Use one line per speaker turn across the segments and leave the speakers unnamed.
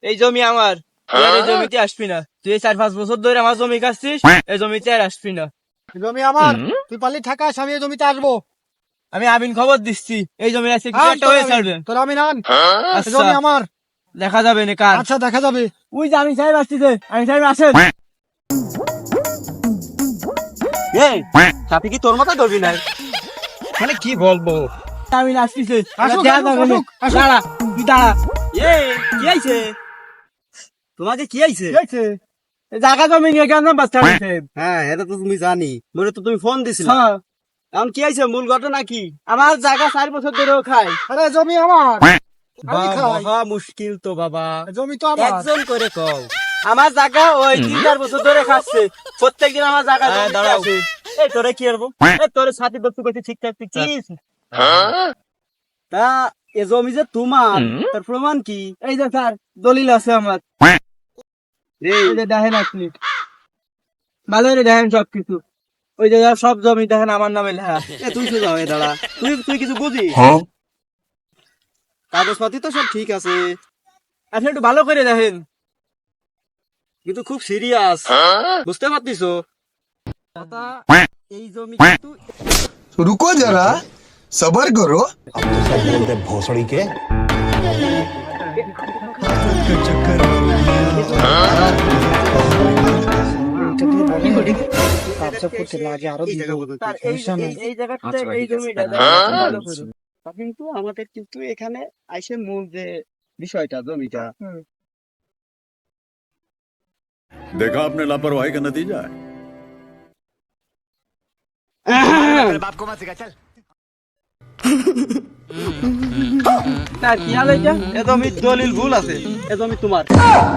এই জমি আমার, তুই আর এই জমিতে আসবি না। তুই 4-5 বছর ধরে আমার জমি খাচ্ছিস, এই জমিতে আর আসবি না।
জমি আমার, তুই পারলি ঠাকাস, আমি এই জমিতে আসবো।
আমি আবিন খবর দিচ্ছি, এই জমি আছে কিছু একটা হয়ে ছাড়বে।
তোর আমি নান,
আচ্ছা,
জমি আমার।
দেখা যাবে না কার।
আচ্ছা, দেখা যাবে।
ওই যে আমি সাহেব আসতেছে, আমি সাহেব আসেন। এই চাপি কি তোর মাথায় ধরবি না?
মানে কি বলবো?
আমি আসতেছে,
আসুক,
দেখা
আসুক,
যাবে না।
আসুক, আসুক।
দাঁড়া, তুই দাঁড়া। কি আইছে? তোমাকে কি আইছে?
কি হয়েছে?
জায়গা জমি নিয়ে কেন বাচ্চা হয়েছে?
হ্যাঁ, এটা তো তুমি জানি, মনে তো তুমি ফোন দিছিলে।
হ্যাঁ,
এখন কি আইছে, মূল ঘটনা কি?
আমার জায়গা 4 বছর ধরেও খাই।
আরে জমি আমার, আমি খাই।
মহা মুশকিল তো বাবা,
জমি তো আমার।
একজন করে কও।
আমার জায়গা ওই 3-4 বছর ধরে খাচ্ছে, প্রত্যেকদিন আমার জায়গা
হ্যাঁ,
জমি
দাঁড়াও।
আছে। এই তোরে কি করবো? এই তোরে সাথী বস্তু করছি ঠিকঠাক ঠিকছিস?
তা এ জমি যে তোমার, তার প্রমাণ কি?
এই যে স্যার, দলিল আছে আমার।
এই
এই যে দেখেন আপনি, ভালো করে দেখেন সবকিছু। ওই যে সব জমি দেখেন আমার নামে লেখা।
এ তুই সোজা হয়ে দাঁড়া, তুই কিছু বুঝিস? কাগজপাতি তো সব ঠিক আছে,
আপনি একটু ভালো করে দেখেন।
কিন্তু খুব সিরিয়াস, বুঝতে পারতিস? এই জমি কিন্তু
रुको जरा सबर करो।
भोसड़ी के
কাজটা করতে লাগে, আরো
এই
দিব।
জায়গা বলতে
স্যার,
সমস্যা নাই।
এই জায়গাটা, এই জমিটা ভালো করে।
কিন্তু আমাদের কিন্তু এখানে আইসে মূল যে বিষয়টা, জমিটা
देखा आपने लापरवाही का नतीजा है।
স্যার, কি হাল এটা?
এ জমি দলিল ভুল আছে, এ জমি তোমার।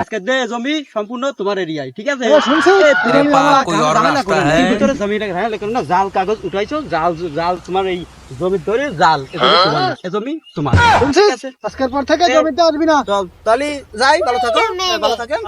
আজকে দে জমি সম্পূর্ণ তোমার এরিয়ায়, ঠিক আছে?
শুনছি,
তুমি বাবা ঝামেলা করো না, এই ভিতরে জমিটাকে ঝামেলা করো না। জাল কাগজ উঠাইছো, জাল তোমার এই জমির ধরে জাল, এ জমি তোমার না, এ জমি তোমার।
শুনছিস? আজকের পর থেকে জমিতে আসবি না।
চল তাহলে যাই, ভালো থাকো, ভালো থাকেন।